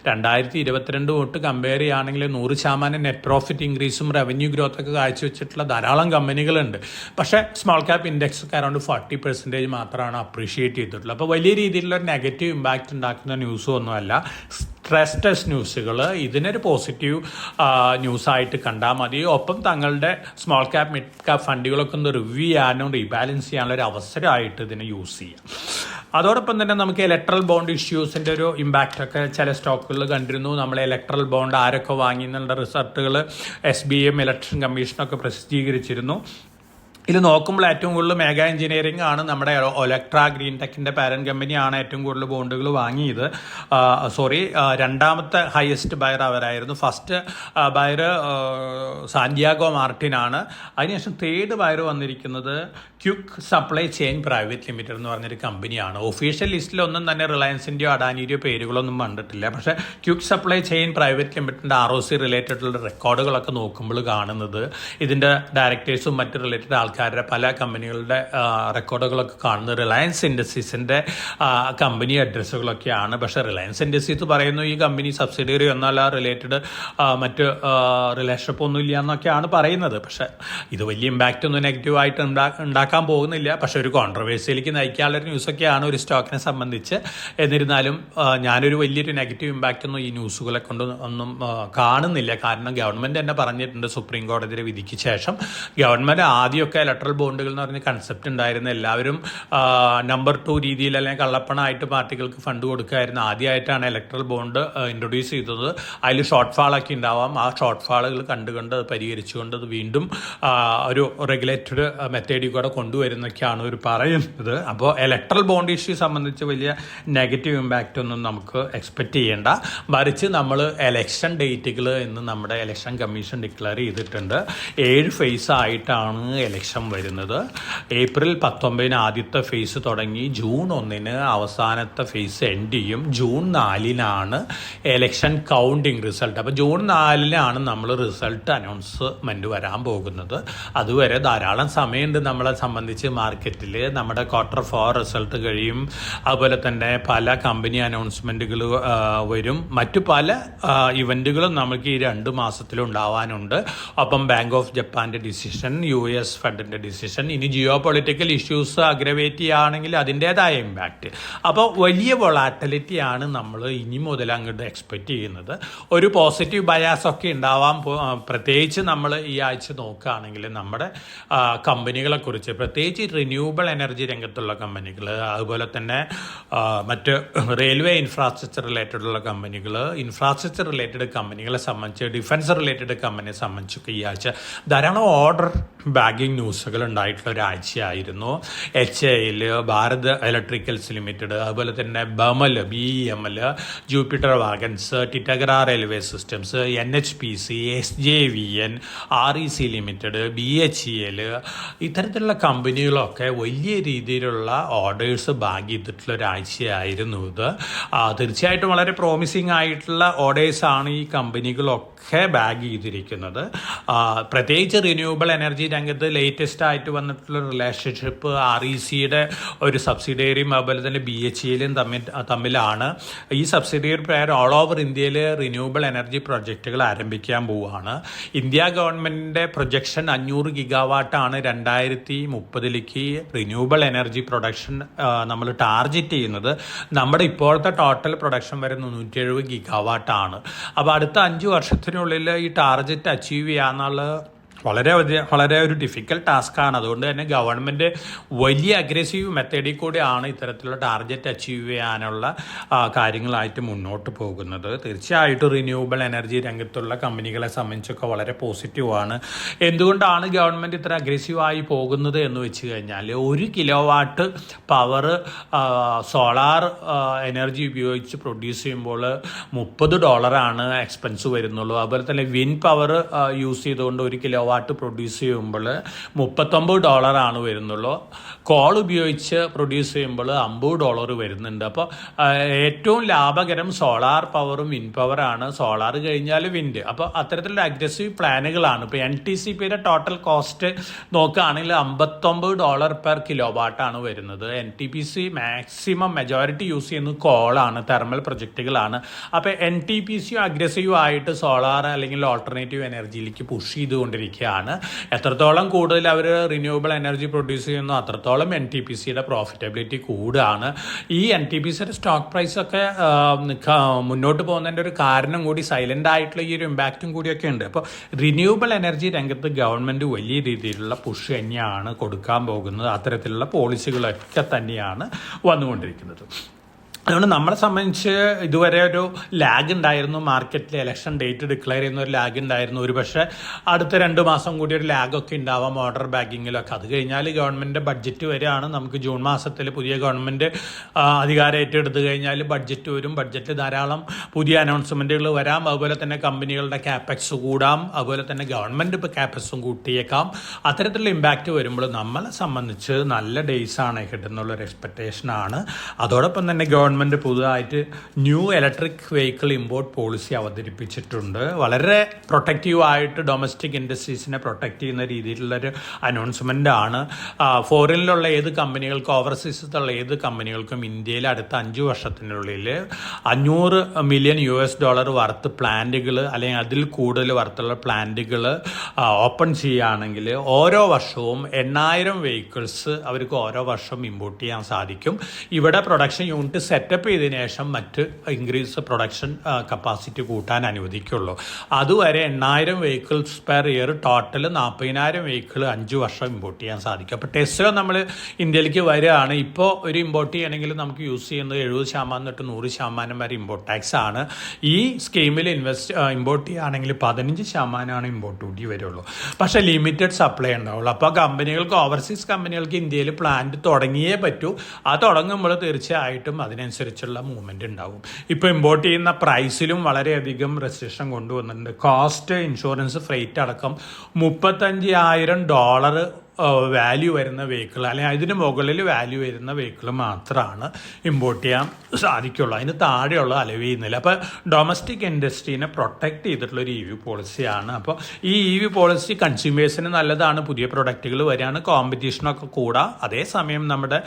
2022 തൊട്ട് കമ്പയർ ചെയ്യുകയാണെങ്കിൽ 100% നെറ്റ് പ്രോഫിറ്റ് ഇൻക്രീസും റവന്യൂ ഗ്രോത്ത് ഒക്കെ കാഴ്ചവെച്ചിട്ടുള്ള ധാരാളം കമ്പനികളുണ്ട്. പക്ഷേ സ്മോൾ ക്യാപ്പ് ഇൻഡെക്സ് ഒക്കെ അറൗണ്ട് 40% മാത്രമാണ് അപ്രീഷിയേറ്റ് ചെയ്തിട്ടുള്ളത്. അപ്പോൾ വലിയ രീതിയിലുള്ള ഒരു നെഗറ്റീവ് ഇമ്പാക്റ്റ് ഉണ്ടാക്കുന്ന ന്യൂസും ഒന്നുമല്ല. സ്ട്രെസ് ടെസ്റ്റ് ന്യൂസുകൾ ഇതിനൊരു പോസിറ്റീവ് ന്യൂസായിട്ട് കണ്ടാൽ മതി. ഒപ്പം തങ്ങളുടെ സ്മോൾ ക്യാപ്പ് മിഡ് ക്യാപ്പ് ഫണ്ടുകളൊക്കെ ഒന്ന് റിവ്യൂ ചെയ്യാനും റീബാലൻസ് ചെയ്യാനുള്ള ഒരു അവസരമായിട്ട് ഇതിനെ യൂസ് ചെയ്യാം. അതോടൊപ്പം തന്നെ നമുക്ക് ഇലക്ട്രൽ ബോണ്ട് ഇഷ്യൂസിൻ്റെ ഒരു ഇമ്പാക്റ്റ് ഒക്കെ ചില സ്റ്റോക്കുകളിൽ കണ്ടിരുന്നു. നമ്മൾ ഇലക്ട്രൽ ബോണ്ട് ആരൊക്കെ വാങ്ങി എന്നുള്ള റിസൾട്ടുകൾ SBM ഇലക്ഷൻ കമ്മീഷനൊക്കെ പ്രസിദ്ധീകരിച്ചിരുന്നു. ഇത് നോക്കുമ്പോൾ ഏറ്റവും കൂടുതൽ മെഗാ എഞ്ചിനീയറിംഗ് ആണ്, നമ്മുടെ ഒലക്ട്ര ഗ്രീൻ ടെക്കിൻ്റെ പാരന്റ് കമ്പനിയാണ് ഏറ്റവും കൂടുതൽ ബോണ്ടുകൾ വാങ്ങിയത്. രണ്ടാമത്തെ ഹയസ്റ്റ് ബയർ അവരായിരുന്നു. ഫസ്റ്റ് ബയർ സാന്റിയാഗോ മാർട്ടിനാണ്. അതിനുശേഷം തേർഡ് ബയർ വന്നിരിക്കുന്നത് quick supply chain private limited എന്ന് പറഞ്ഞൊരു കമ്പനിയാണ്. ഒഫീഷ്യൽ ലിസ്റ്റിലൊന്നും തന്നെ റിലയൻസിൻ്റെയോ അഡാനിയുടെയോ പേരുകളൊന്നും കണ്ടിട്ടില്ല. പക്ഷേ ക്വിക്ക് സപ്ലൈ ചെയിൻ പ്രൈവറ്റ് ലിമിറ്റഡിൻ്റെ ROC റിലേറ്റഡുള്ള റെക്കോർഡുകളൊക്കെ നോക്കുമ്പോൾ കാണുന്നത് ഇതിൻ്റെ ഡയറക്ടേഴ്സും മറ്റ് റിലേറ്റഡ് ആൾക്കാരുടെ പല കമ്പനികളുടെ റെക്കോർഡുകളൊക്കെ കാണുന്നത് റിലയൻസ് ഇൻഡസ്ട്രീസിൻ്റെ കമ്പനി അഡ്രസ്സുകളൊക്കെയാണ്. പക്ഷേ റിലയൻസ് ഇൻഡസ്ട്രീസ് പറയുന്നു ഈ കമ്പനി സബ്സിഡിയറി ഒന്നല്ല, റിലേറ്റഡ് മറ്റ് റിലേഷൻഷിപ്പ് ഒന്നും ഇല്ല എന്നൊക്കെയാണ് പറയുന്നത്. പക്ഷേ ഇത് വലിയ ഇമ്പാക്റ്റ് ഒന്നും നെഗറ്റീവായിട്ട് ഉണ്ടാക്കാൻ പോകുന്നില്ല. പക്ഷേ ഒരു കോൺട്രവേഴ്സിയിലേക്ക് നയിക്കാനുള്ള ന്യൂസൊക്കെയാണ് ഒരു സ്റ്റോക്കിനെ സംബന്ധിച്ച്. എന്നിരുന്നാലും ഞാനൊരു വലിയൊരു നെഗറ്റീവ് ഇമ്പാക്റ്റ് ഒന്നും ഈ ന്യൂസുകളെ കൊണ്ട് ഒന്നും കാണുന്നില്ല. കാരണം ഗവൺമെൻറ് തന്നെ പറഞ്ഞിട്ടുണ്ട് സുപ്രീം കോടതിയുടെ വിധിക്ക് ശേഷം. ഗവൺമെൻറ് ആദ്യമൊക്കെ ഇലക്ട്രൽ ബോണ്ടുകൾ എന്ന് പറഞ്ഞ കൺസെപ്റ്റ് ഉണ്ടായിരുന്നു. എല്ലാവരും നമ്പർ 2 രീതിയിൽ അല്ലെങ്കിൽ കള്ളപ്പണമായിട്ട് പാർട്ടികൾക്ക് ഫണ്ട് കൊടുക്കുമായിരുന്നു. ആദ്യമായിട്ടാണ് ഇലക്ട്രൽ ബോണ്ട് ഇൻട്രൊഡ്യൂസ് ചെയ്തത്. അതിൽ ഷോർട്ട് ഫാളൊക്കെ ഉണ്ടാവാം. ആ ഷോർട്ട് ഫാളുകൾ കണ്ടുകൊണ്ട് അത് പരിഹരിച്ചുകൊണ്ട് അത് വീണ്ടും ഒരു റെഗുലേറ്റഡ് മെത്തേഡിൽ കൂടെ കൊണ്ടുവരുന്നൊക്കെയാണ് അവർ പറയുന്നത്. അപ്പോൾ ഇലക്ട്രൽ ബോണ്ട് ഇഷ്യൂ സംബന്ധിച്ച് വലിയ നെഗറ്റീവ് ഇമ്പാക്റ്റ് ഒന്നും നമുക്ക് എക്സ്പെക്റ്റ് ചെയ്യേണ്ട. മറിച്ച് നമ്മൾ എലക്ഷൻ ഡേറ്റുകൾ ഇന്ന് നമ്മുടെ ഇലക്ഷൻ കമ്മീഷൻ ഡിക്ലെയർ ചെയ്തിട്ടുണ്ട്. 7 ഫേസ് ആയിട്ടാണ് ഇലക്ഷൻ വരുന്നത്. ഏപ്രിൽ 19 ആദ്യത്തെ ഫേസ് തുടങ്ങി ജൂൺ 1 അവസാനത്തെ ഫേസ് എൻഡ് ചെയ്യും. June 4 election counting result. അപ്പോൾ ജൂൺ 4 നമ്മൾ റിസൾട്ട് അനൗൺസ്മെൻറ്റ് വരാൻ പോകുന്നത്. അതുവരെ ധാരാളം സമയമുണ്ട് നമ്മളെ സംബന്ധിച്ച് മാർക്കറ്റിൽ. നമ്മുടെ Q4 റിസൾട്ട് കഴിയും. അതുപോലെ തന്നെ പല കമ്പനി അനൗൺസ്മെൻറ്റുകൾ വരും. മറ്റു പല ഇവൻറ്റുകളും നമുക്ക് ഈ 2 മാസത്തിലും ഉണ്ടാവാനുണ്ട്. ഒപ്പം ബാങ്ക് ഓഫ് ജപ്പാൻ്റെ ഡിസിഷൻ, US ഫണ്ടിൻ്റെ ഡിസിഷൻ, ഇനി ജിയോ പൊളിറ്റിക്കൽ ഇഷ്യൂസ് അഗ്രവേറ്റ് ചെയ്യുകയാണെങ്കിൽ അതിൻ്റേതായ ഇമ്പാക്റ്റ്. അപ്പോൾ വലിയ വൊളാറ്റിലിറ്റിയാണ് നമ്മൾ ഇനി മുതൽ അങ്ങോട്ട് എക്സ്പെക്റ്റ് ചെയ്യുന്നത്. ഒരു പോസിറ്റീവ് ബയാസൊക്കെ ഉണ്ടാവാൻ പ്രത്യേകിച്ച് നമ്മൾ ഈ ആഴ്ച നോക്കുകയാണെങ്കിൽ നമ്മുടെ കമ്പനികളെക്കുറിച്ച്, പ്രത്യേകിച്ച് റിന്യൂവബിൾ എനർജി രംഗത്തുള്ള കമ്പനികൾ, അതുപോലെ തന്നെ മറ്റ് റെയിൽവേ ഇൻഫ്രാസ്ട്രക്ചർ റിലേറ്റഡുള്ള കമ്പനികൾ, ഇൻഫ്രാസ്ട്രക്ചർ റിലേറ്റഡ് കമ്പനികളെ സംബന്ധിച്ച്, ഡിഫൻസ് റിലേറ്റഡ് കമ്പനിയെ സംബന്ധിച്ചൊക്കെ ഈ ആഴ്ച ധാരാളം ഓർഡർ ബാഗിങ് ന്യൂസ് ന്യൂസുകൾ ഉണ്ടായിട്ടുള്ള ഒരാഴ്ചയായിരുന്നു. HAL, ഭാരത് ഇലക്ട്രിക്കൽസ് ലിമിറ്റഡ്, അതുപോലെ തന്നെ BEML, Jupiter wagons, Titagarh railway systems, NHPC, SJVN, REC limited, BHEL, ഇത്തരത്തിലുള്ള കമ്പനികളൊക്കെ വലിയ രീതിയിലുള്ള ഓർഡേഴ്സ് ബാഗ് ചെയ്തിട്ടുള്ള ഒരാഴ്ചയായിരുന്നു ഇത്. തീർച്ചയായിട്ടും വളരെ പ്രോമിസിങ് ആയിട്ടുള്ള ഓർഡേഴ്സാണ് ഈ കമ്പനികളൊക്കെ ബാഗ് ചെയ്തിരിക്കുന്നത്. പ്രത്യേകിച്ച് റിന്യൂവബിൾ എനർജി രംഗത്ത് ലേറ്റസ്റ്റ് ആയിട്ട് വന്നിട്ടുള്ള റിലേഷൻഷിപ്പ് RECയുടെ ഒരു സബ്സിഡിയറിയും അതുപോലെ തന്നെ BHELും തമ്മിലാണ്. ഈ സബ്സിഡിയറി പ്രകാരം ഓൾ ഓവർ ഇന്ത്യയിൽ റിന്യൂവബിൾ എനർജി പ്രൊജക്റ്റുകൾ ആരംഭിക്കാൻ പോവുകയാണ്. ഇന്ത്യ ഗവൺമെൻറ്റിൻ്റെ പ്രൊജക്ഷൻ 500 ഗിഗാവാട്ടാണ് 2030ലേക്ക് റിന്യൂവബിൾ എനർജി പ്രൊഡക്ഷൻ നമ്മൾ ടാർഗറ്റ് ചെയ്യുന്നത്. നമ്മുടെ ഇപ്പോഴത്തെ ടോട്ടൽ പ്രൊഡക്ഷൻ വരെ 370 ഗിഗാവാട്ടാണ്. അപ്പോൾ അടുത്ത 5 വർഷത്തിനുള്ളിൽ ഈ ടാർഗറ്റ് അച്ചീവ് ചെയ്യാന്നുള്ള വളരെ ഒരു ഡിഫിക്കൽട്ട് ടാസ്ക്കാണ്. അതുകൊണ്ട് തന്നെ ഗവൺമെൻറ് വലിയ അഗ്രസീവ് മെത്തേഡിൽ കൂടെയാണ് ഇത്തരത്തിലുള്ള ടാർഗറ്റ് അച്ചീവ് ചെയ്യാനുള്ള കാര്യങ്ങളായിട്ട് മുന്നോട്ട് പോകുന്നത്. തീർച്ചയായിട്ടും റിന്യൂവബിൾ എനർജി രംഗത്തുള്ള കമ്പനികളെ സംബന്ധിച്ചൊക്കെ വളരെ പോസിറ്റീവാണ്. എന്തുകൊണ്ടാണ് ഗവൺമെൻറ് ഇത്ര അഗ്രസീവായി പോകുന്നത് എന്ന് വെച്ച് കഴിഞ്ഞാൽ 1 കിലോവാട്ട് പവർ സോളാർ എനർജി ഉപയോഗിച്ച് പ്രൊഡ്യൂസ് ചെയ്യുമ്പോൾ $30 എക്സ്പെൻസ് വരുന്നുള്ളൂ. അതുപോലെ തന്നെ വിൻഡ് പവർ യൂസ് ചെയ്തുകൊണ്ട് 1 കിലോവാട്ട് പ്രൊഡ്യൂസ് ചെയ്യുമ്പോൾ $39 വരുന്നുള്ളൂ. കോൾ ഉപയോഗിച്ച് പ്രൊഡ്യൂസ് ചെയ്യുമ്പോൾ $50 വരുന്നുണ്ട്. അപ്പോൾ ഏറ്റവും ലാഭകരം സോളാർ പവറും വിൻഡ് പവറാണ്. സോളാർ കഴിഞ്ഞാൽ വിൻഡ്. അപ്പോൾ അത്തരത്തിലുള്ള അഗ്രസീവ് പ്ലാനുകളാണ്. ഇപ്പോൾ NTPCയുടെ ടോട്ടൽ കോസ്റ്റ് നോക്കുകയാണെങ്കിൽ $59 പെർ കിലോ വാട്ടാണ് വരുന്നത്. NTPC മാക്സിമം മെജോറിറ്റി യൂസ് ചെയ്യുന്നത് കോളാണ്, തെർമൽ പ്രൊജക്റ്റുകളാണ്. അപ്പോൾ NTPCയും അഗ്രസീവ് ആയിട്ട് സോളാർ അല്ലെങ്കിൽ ഓൾട്ടർനേറ്റീവ് എനർജിയിലേക്ക് പുഷ് ചെയ്തുകൊണ്ടിരിക്കുകയാണ്. എത്രത്തോളം കൂടുതൽ അവർ റിന്യൂവബിൾ എനർജി പ്രൊഡ്യൂസ് ചെയ്യുന്നു അത്രത്തോളം NTPCയുടെ പ്രോഫിറ്റബിലിറ്റി കൂടുകയാണ്. ഈ NTPCയുടെ സ്റ്റോക്ക് പ്രൈസൊക്കെ മുന്നോട്ട് പോകുന്നതിൻ്റെ ഒരു കാരണം കൂടി സൈലൻ്റ് ആയിട്ടുള്ള ഈ ഒരു ഇമ്പാക്റ്റും കൂടിയൊക്കെ ഉണ്ട്. അപ്പോൾ റിന്യൂവബിൾ എനർജി രംഗത്ത് ഗവൺമെൻറ് വലിയ രീതിയിലുള്ള പുഷ് തന്നെയാണ് കൊടുക്കാൻ പോകുന്നത്. അത്തരത്തിലുള്ള പോളിസികളൊക്കെ തന്നെയാണ് വന്നുകൊണ്ടിരിക്കുന്നത്. അതുകൊണ്ട് നമ്മളെ സംബന്ധിച്ച് ഇതുവരെ ഒരു ലാഗ് ഉണ്ടായിരുന്നു. മാർക്കറ്റിൽ ഇലക്ഷൻ ഡേറ്റ് ഡിക്ലെയർ ചെയ്യുന്ന ഒരു ലാഗ് ഉണ്ടായിരുന്നു. ഒരു പക്ഷേ അടുത്ത 2 മാസം കൂടി ഒരു ലാഗൊക്കെ ഉണ്ടാവാം ഓർഡർ ബാങ്കിങ്ങിലൊക്കെ. അത് കഴിഞ്ഞാൽ ഗവൺമെൻറ് ബഡ്ജറ്റ് വരെയാണ്. നമുക്ക് ജൂൺ മാസത്തിൽ പുതിയ ഗവൺമെൻറ് അധികാരം ഏറ്റെടുത്ത് കഴിഞ്ഞാൽ ബഡ്ജറ്റ് വരും. ബഡ്ജറ്റിൽ ധാരാളം പുതിയ അനൗൺസ്മെൻറ്റുകൾ വരാം. അതുപോലെ തന്നെ കമ്പനികളുടെ ക്യാപെക്സ് കൂടാം. അതുപോലെ തന്നെ ഗവൺമെൻറ് ഇപ്പോൾ ക്യാപെക്സും കൂട്ടിയേക്കാം. അത്തരത്തിലുള്ള ഇമ്പാക്റ്റ് വരുമ്പോൾ നമ്മളെ സംബന്ധിച്ച് നല്ല ഡേയ്സാണ് കിട്ടുന്നുള്ളൊരു എക്സ്പെക്റ്റേഷനാണ്. അതോടൊപ്പം തന്നെ ഗവൺമെൻറ് പുതുതായിട്ട് new electric vehicle import policy അവതരിപ്പിച്ചിട്ടുണ്ട്. വളരെ പ്രൊട്ടക്റ്റീവായിട്ട് ഡൊമസ്റ്റിക് ഇൻഡസ്ട്രീസിനെ പ്രൊട്ടക്റ്റ് ചെയ്യുന്ന രീതിയിലുള്ളൊരു അനൗൺസ്മെൻ്റ് ആണ്. ഫോറിനിലുള്ള ഏത് കമ്പനികൾക്കും ഓവർസീസിലുള്ള ഏത് കമ്പനികൾക്കും ഇന്ത്യയിൽ അടുത്ത 5 വർഷത്തിനുള്ളിൽ $500 മില്യൺ വർത്ത് പ്ലാന്റുകൾ അല്ലെങ്കിൽ അതിൽ കൂടുതൽ വർത്തുള്ള പ്ലാന്റുകൾ ഓപ്പൺ ചെയ്യുകയാണെങ്കിൽ ഓരോ വർഷവും 8,000 വെഹിക്കിൾസ് അവർക്ക് ഓരോ വർഷം ഇമ്പോർട്ട് ചെയ്യാൻ സാധിക്കും. ഇവിടെ പ്രൊഡക്ഷൻ യൂണിറ്റ് സെറ്റപ്പ് ചെയ്തതിനു ശേഷം മറ്റ് ഇൻക്രീസ് പ്രൊഡക്ഷൻ കപ്പാസിറ്റി കൂട്ടാൻ അനുവദിക്കുള്ളൂ. അതുവരെ 8,000 vehicles per year, total 40,000 vehicle 5 വർഷം ഇമ്പോർട്ട് ചെയ്യാൻ സാധിക്കും. അപ്പോൾ ടെസ്ല നമ്മൾ ഇന്ത്യയിലേക്ക് വരികയാണ്. ഇപ്പോൾ ഒരു ഇമ്പോർട്ട് ചെയ്യണമെങ്കിൽ നമുക്ക് യൂസ് ചെയ്യുന്നത് 70% തൊട്ട് 100% വരെ ഇമ്പോർട്ട് ടാക്സ് ആണ്. ഈ സ്കീമിൽ ഇമ്പോർട്ട് ചെയ്യുകയാണെങ്കിൽ 15% ഇമ്പോർട്ട് ഡ്യൂട്ടി വരുള്ളൂ. പക്ഷേ ലിമിറ്റഡ് സപ്ലൈ ഉണ്ടാവുള്ളൂ. അപ്പോൾ കമ്പനികൾക്ക്, ഓവർസീസ് കമ്പനികൾക്ക് ഇന്ത്യയിൽ പ്ലാന്റ് തുടങ്ങിയേ പറ്റൂ. ആ തുടങ്ങുമ്പോൾ തീർച്ചയായിട്ടും അതിനനുസരിച്ചുള്ള മൂവ്മെൻറ്റ് ഉണ്ടാവും. ഇപ്പോൾ ഇമ്പോർട്ട് ചെയ്യുന്ന പ്രൈസിലും വളരെയധികം റെസ്ട്രിക്ഷൻ കൊണ്ടുവന്നിട്ടുണ്ട്. കോസ്റ്റ്, ഇൻഷുറൻസ്, ഫ്രൈറ്റ് അടക്കം $35,000 വാല്യൂ വരുന്ന വെഹിക്കിൾ അല്ലെങ്കിൽ അതിന് മുകളിൽ വാല്യൂ വരുന്ന വെഹിക്കിൾ മാത്രമാണ് ഇമ്പോർട്ട് ചെയ്യാൻ സാധിക്കുള്ളൂ. അതിന് താഴെയുള്ള അലവ് ചെയ്യുന്നില്ല. അപ്പോൾ ഡൊമസ്റ്റിക് ഇൻഡസ്ട്രീനെ പ്രൊട്ടക്റ്റ് ചെയ്തിട്ടുള്ളൊരു EV പോളിസിയാണ്. അപ്പോൾ ഈ EV പോളിസി കൺസ്യൂമേഴ്സിന് നല്ലതാണ്. പുതിയ പ്രൊഡക്റ്റുകൾ വരികയാണ്, കോമ്പറ്റീഷനൊക്കെ കൂടാം. അതേസമയം നമ്മുടെ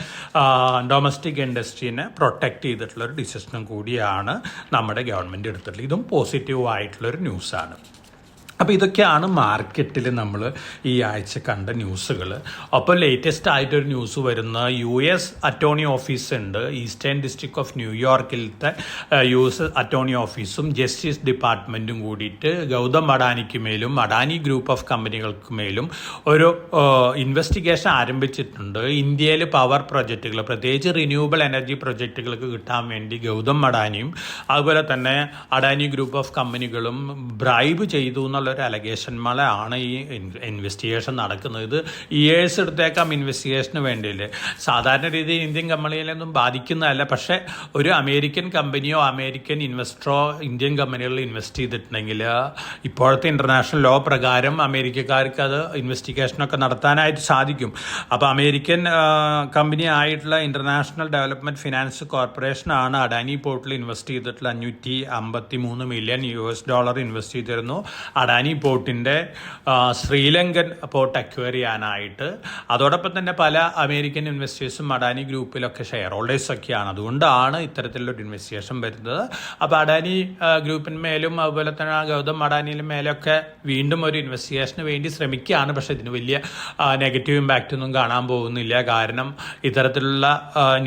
ഡൊമസ്റ്റിക് ഇൻഡസ്ട്രീനെ പ്രൊട്ടക്റ്റ് ചെയ്തിട്ടുള്ളൊരു ഡിസിഷനും കൂടിയാണ് നമ്മുടെ ഗവൺമെൻറ് എടുത്തിട്ടുള്ളത്. ഇതും പോസിറ്റീവായിട്ടുള്ളൊരു ന്യൂസാണ്. അപ്പോൾ ഇതൊക്കെയാണ് മാർക്കറ്റിൽ നമ്മൾ ഈ ആഴ്ച കണ്ട ന്യൂസുകൾ. അപ്പോൾ ലേറ്റസ്റ്റ് ആയിട്ടൊരു ന്യൂസ് വരുന്ന US അറ്റോർണി ഓഫീസ് ഉണ്ട്. ഈസ്റ്റേൺ ഡിസ്ട്രിക്ട് ഓഫ് ന്യൂയോർക്കിലത്തെ US അറ്റോർണി ഓഫീസും ജസ്റ്റിസ് ഡിപ്പാർട്ട്മെൻറ്റും കൂടിയിട്ട് ഗൗതം അഡാനിക്ക് മേലും അഡാനി ഗ്രൂപ്പ് ഓഫ് കമ്പനികൾക്ക് മേലും ഒരു ഇൻവെസ്റ്റിഗേഷൻ ആരംഭിച്ചിട്ടുണ്ട്. ഇന്ത്യയിൽ പവർ പ്രൊജക്റ്റുകൾ, പ്രത്യേകിച്ച് റിന്യൂവബിൾ എനർജി പ്രൊജക്റ്റുകൾക്ക് കിട്ടാൻ വേണ്ടി ഗൗതം അഡാനിയും അതുപോലെ തന്നെ അഡാനി ഗ്രൂപ്പ് ഓഫ് കമ്പനികളും ബ്രൈബ് ചെയ്തു എന്നുള്ള ഒരു അലഗേഷന്മേലാണ് ഈ ഇൻവെസ്റ്റിഗേഷൻ നടക്കുന്നത്. ഇത് ഇയേഴ്സ് എടുത്തേക്കാം ഇൻവെസ്റ്റിഗേഷന് വേണ്ടിയില്ലേ. സാധാരണ രീതിയിൽ ഇന്ത്യൻ കമ്പനിയിലൊന്നും ബാധിക്കുന്നതല്ല. പക്ഷേ ഒരു അമേരിക്കൻ കമ്പനിയോ അമേരിക്കൻ ഇൻവെസ്റ്ററോ ഇന്ത്യൻ കമ്പനികളിൽ ഇൻവെസ്റ്റ് ചെയ്തിട്ടുണ്ടെങ്കിൽ ഇപ്പോഴത്തെ ഇൻ്റർനാഷണൽ ലോ പ്രകാരം അമേരിക്കക്കാർക്ക് അത് ഇൻവെസ്റ്റിഗേഷനൊക്കെ നടത്താനായിട്ട് സാധിക്കും. അപ്പോൾ അമേരിക്കൻ കമ്പനി ആയിട്ടുള്ള ഇൻ്റർനാഷണൽ ഡെവലപ്മെൻറ്റ് ഫിനാൻസ് കോർപ്പറേഷനാണ് അഡാനി പോർട്ടിൽ ഇൻവെസ്റ്റ് ചെയ്തിട്ടുള്ള $553 മില്യൺ ഇൻവെസ്റ്റ് ചെയ്തിരുന്നു അഡാനി പോർട്ടിൻ്റെ ശ്രീലങ്കൻ പോർട്ട് അക്വയർ ചെയ്യാനായിട്ട്. അതോടൊപ്പം തന്നെ പല അമേരിക്കൻ ഇൻവെസ്റ്റേഴ്സും അഡാനി ഗ്രൂപ്പിലൊക്കെ ഷെയർ ഹോൾഡേഴ്സൊക്കെയാണ്. അതുകൊണ്ടാണ് ഇത്തരത്തിലുള്ളൊരു ഇൻവെസ്റ്റിഗേഷൻ വരുന്നത്. അപ്പോൾ അഡാനി ഗ്രൂപ്പിന്മേലും അതുപോലെ തന്നെ ഗൗതം അഡാനിയിലും മേലൊക്കെ വീണ്ടും ഒരു ഇൻവെസ്റ്റിഗേഷന് വേണ്ടി ശ്രമിക്കുകയാണ്. പക്ഷേ ഇതിന് വലിയ നെഗറ്റീവ് ഇമ്പാക്റ്റ് ഒന്നും കാണാൻ പോകുന്നില്ല. കാരണം ഇത്തരത്തിലുള്ള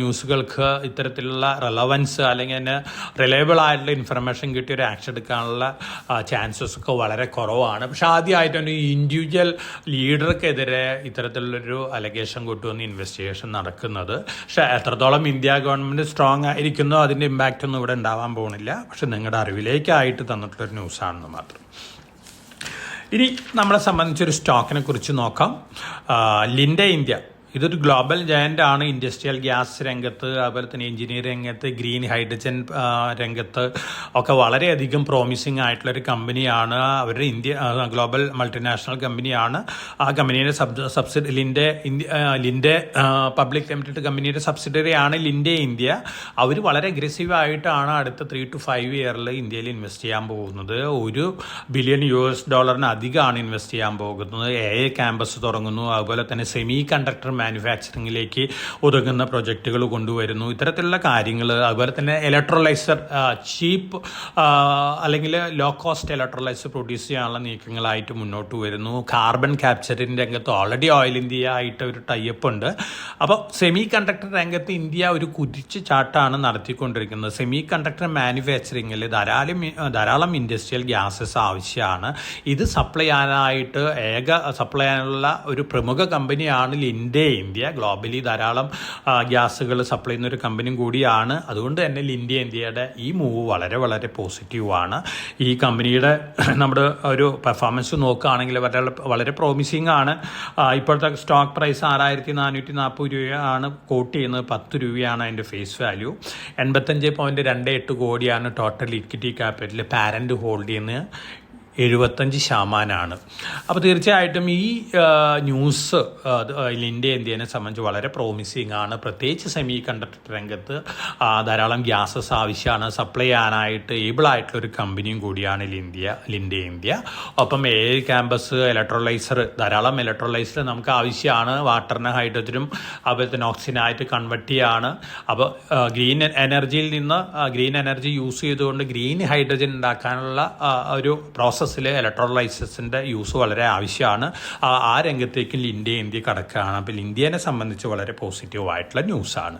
ന്യൂസുകൾക്ക് ഇത്തരത്തിലുള്ള റെലവൻസ് അല്ലെങ്കിൽ അതിന് റിലയബിൾ ആയിട്ടുള്ള ഇൻഫർമേഷൻ കിട്ടി ഒരു ആക്ഷൻ എടുക്കാനുള്ള ചാൻസസ് ഒക്കെ വളരെ കുറവാണ്. പക്ഷെ ആദ്യമായിട്ടാണ് ഈ ഇൻഡിവിജ്വൽ ലീഡർക്കെതിരെ ഇത്തരത്തിലുള്ളൊരു അലഗേഷൻ കൊണ്ടുവന്ന് ഇൻവെസ്റ്റിഗേഷൻ നടക്കുന്നത്. പക്ഷെ എത്രത്തോളം ഇന്ത്യ ഗവൺമെൻറ് സ്ട്രോങ് ആയിരിക്കുന്നോ അതിൻ്റെ ഇമ്പാക്റ്റ് ഒന്നും ഇവിടെ ഉണ്ടാവാൻ പോകുന്നില്ല. പക്ഷെ നിങ്ങളുടെ അറിവിലേക്കായിട്ട് തന്നിട്ടുള്ളൊരു ന്യൂസാണെന്ന് മാത്രം. ഇനി നമ്മളെ സംബന്ധിച്ചൊരു സ്റ്റോക്കിനെ കുറിച്ച് നോക്കാം. ലിൻഡെ ഇന്ത്യ ഇതൊരു ഗ്ലോബൽ ജയൻ്റ് ആണ്. ഇൻഡസ്ട്രിയൽ ഗ്യാസ് രംഗത്ത്, അതുപോലെ തന്നെ എഞ്ചിനീയറിംഗ് രംഗത്ത്, ഗ്രീൻ ഹൈഡ്രജൻ രംഗത്ത് ഒക്കെ വളരെയധികം പ്രോമിസിങ് ആയിട്ടുള്ളൊരു കമ്പനിയാണ്. അവരുടെ ഗ്ലോബൽ മൾട്ടിനാഷണൽ കമ്പനിയാണ്. ആ കമ്പനിയുടെ ലിൻഡെ പബ്ലിക് ലിമിറ്റഡ് കമ്പനിയുടെ സബ്സിഡറിയാണ് ലിൻഡെ ഇന്ത്യ. അവർ വളരെ അഗ്രസീവായിട്ടാണ് അടുത്ത 3 to 5 ഇയറിൽ ഇന്ത്യയിൽ ഇൻവെസ്റ്റ് ചെയ്യാൻ പോകുന്നത്. $1 ബില്യൺ അധികമാണ് ഇൻവെസ്റ്റ് ചെയ്യാൻ പോകുന്നത്. AI ക്യാമ്പസ് തുടങ്ങുന്നു. അതുപോലെ തന്നെ സെമി കണ്ടക്ടർ മാനുഫാക്ചറിങ്ങിലേക്ക് ഒതുങ്ങുന്ന പ്രൊജക്റ്റുകൾ കൊണ്ടുവരുന്നു. ഇത്തരത്തിലുള്ള കാര്യങ്ങൾ, അതുപോലെ തന്നെ ഇലക്ട്രോലൈസർ ചീപ്പ് അല്ലെങ്കിൽ ലോ കോസ്റ്റ് ഇലക്ട്രോലൈസർ പ്രൊഡ്യൂസ് ചെയ്യാനുള്ള നീക്കങ്ങളായിട്ട് മുന്നോട്ട് വരുന്നു. കാർബൺ ക്യാപ്ചറിൻ്റെ രംഗത്ത് ഓൾറെഡി ഓയിൽ ഇന്ത്യ ആയിട്ട് ഒരു ടൈപ്പ് ഉണ്ട്. അപ്പോൾ സെമി കണ്ടക്ടർ രംഗത്ത് ഇന്ത്യ ഒരു കുതിച്ചു ചാട്ടാണ് നടത്തിക്കൊണ്ടിരിക്കുന്നത്. സെമി കണ്ടക്ടർ മാനുഫാക്ചറിങ്ങിൽ ധാരാളം ഇൻഡസ്ട്രിയൽ ഗ്യാസസ് ആവശ്യമാണ്. ഇത് സപ്ലൈ ചെയ്യാനുള്ള ഒരു പ്രമുഖ കമ്പനിയാണ് ലിൻഡെ ഇന്ത്യ. ഗ്ലോബലി ധാരാളം ഗ്യാസുകൾ സപ്ലൈ ചെയ്യുന്ന ഒരു കമ്പനിയും കൂടിയാണ്. അതുകൊണ്ട് തന്നെ ലിൻഡെ ഇന്ത്യയുടെ ഈ മൂവ് വളരെ വളരെ പോസിറ്റീവാണ്. ഈ കമ്പനിയുടെ നമ്മുടെ ഒരു പെർഫോമൻസ് നോക്കുകയാണെങ്കിൽ വളരെ പ്രോമിസിങ് ആണ്. ഇപ്പോഴത്തെ സ്റ്റോക്ക് പ്രൈസ് 6440 രൂപയാണ് കോട്ട് ചെയ്യുന്നത്. 10 രൂപയാണ് അതിൻ്റെ ഫേസ് വാല്യൂ. 85.28 കോടിയാണ് total equity capital. Parent hold ചെയ്യുന്നത് 75%. അപ്പോൾ തീർച്ചയായിട്ടും ഈ ന്യൂസ് ലിൻഡെ ഇന്ത്യനെ സംബന്ധിച്ച് വളരെ പ്രോമിസിങ് ആണ്. പ്രത്യേകിച്ച് സെമി കണ്ടക്ടർ രംഗത്ത് ധാരാളം ഗ്യാസസ് ആവശ്യമാണ്. സപ്ലൈ ചെയ്യാനായിട്ട് ഏബിൾ ആയിട്ടുള്ളൊരു കമ്പനിയും കൂടിയാണ് ലിൻഡെ ഇന്ത്യ. ഒപ്പം AI ക്യാമ്പസ്, ധാരാളം ഇലക്ട്രോലൈസർ നമുക്ക് ആവശ്യമാണ്. വാട്ടറിന് ഹൈഡ്രജനും അതുപോലെ തന്നെ ഓക്സിജനായിട്ട് കൺവെർട്ട് ചെയ്യാണ്. അപ്പോൾ ഗ്രീൻ എനർജി യൂസ് ചെയ്തുകൊണ്ട് ഗ്രീൻ ഹൈഡ്രജൻ ഉണ്ടാക്കാനുള്ള ഒരു പ്രോസസ്സിൽ ഇലക്ട്രോലൈസസിൻ്റെ യൂസ് വളരെ ആവശ്യമാണ്. ആ രംഗത്തേക്ക് ലിൻഡെ ഇന്ത്യ കടക്കുകയാണ്. അപ്പോൾ ഇന്ത്യനെ സംബന്ധിച്ച് വളരെ പോസിറ്റീവ് ആയിട്ടുള്ള ന്യൂസാണ്.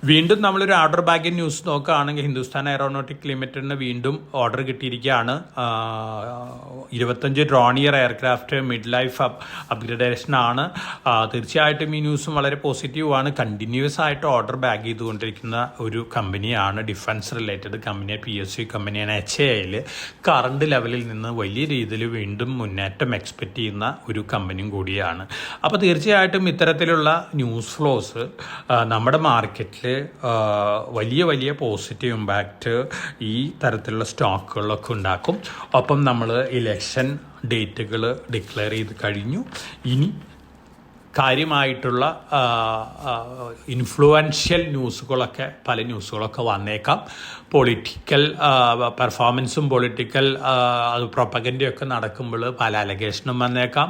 വീണ്ടും നമ്മളൊരു ഓർഡർ ബാഗിൻ ന്യൂസ് നോക്കുകയാണെങ്കിൽ ഹിന്ദുസ്ഥാൻ എയറോനോട്ടിക് ലിമിറ്റഡിന് വീണ്ടും ഓർഡർ കിട്ടിയിരിക്കുകയാണ്. 25 ഡ്രോണിയർ എയർക്രാഫ്റ്റ് മിഡ് ലൈഫ് അപ്ഗ്രഡേഷനാണ്. തീർച്ചയായിട്ടും ഈ ന്യൂസും വളരെ പോസിറ്റീവാണ്. കണ്ടിന്യൂസ് ആയിട്ട് ഓർഡർ ബാഗ് ചെയ്തുകൊണ്ടിരിക്കുന്ന ഒരു കമ്പനിയാണ്. ഡിഫൻസ് റിലേറ്റഡ് കമ്പനിയാണ്. PSU കമ്പനിയാണ്. HAL കറണ്ട് ലെവലിൽ നിന്ന് വലിയ രീതിയിൽ വീണ്ടും മുന്നേറ്റം എക്സ്പെക്റ്റ് ചെയ്യുന്ന ഒരു കമ്പനിയും കൂടിയാണ്. അപ്പോൾ തീർച്ചയായിട്ടും ഇത്തരത്തിലുള്ള ന്യൂസ് ഫ്ലോസ് നമ്മുടെ മാർക്കറ്റിൽ വലിയ പോസിറ്റീവ് ഇമ്പാക്റ്റ് ഈ തരത്തിലുള്ള സ്റ്റോക്കുകളൊക്കെ ഉണ്ടാക്കും. ഒപ്പം നമ്മൾ ഇലക്ഷൻ ഡേറ്റുകൾ ഡിക്ലെയർ ചെയ്ത് കഴിഞ്ഞു. ഇനി കാര്യമായിട്ടുള്ള ഇൻഫ്ലുവൻഷ്യൽ പല ന്യൂസുകളൊക്കെ വന്നേക്കാം. പൊളിറ്റിക്കൽ പെർഫോമൻസും പൊളിറ്റിക്കൽ പ്രൊപ്പഗൻഡയൊക്കെ നടക്കുമ്പോൾ പല അലഗേഷനും വന്നേക്കാം.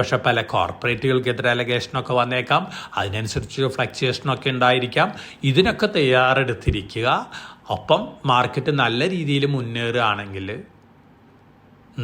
പക്ഷേ പല കോർപ്പറേറ്റുകൾക്കെതിരെ അലഗേഷനൊക്കെ വന്നേക്കാം. അതിനനുസരിച്ച് ഫ്ലക്ച്വേഷനൊക്കെ ഉണ്ടായിരിക്കാം. ഇതിനൊക്കെ തയ്യാറെടുത്തിരിക്കുക. ഒപ്പം മാർക്കറ്റ് നല്ല രീതിയിൽ മുന്നേറുകയാണെങ്കിൽ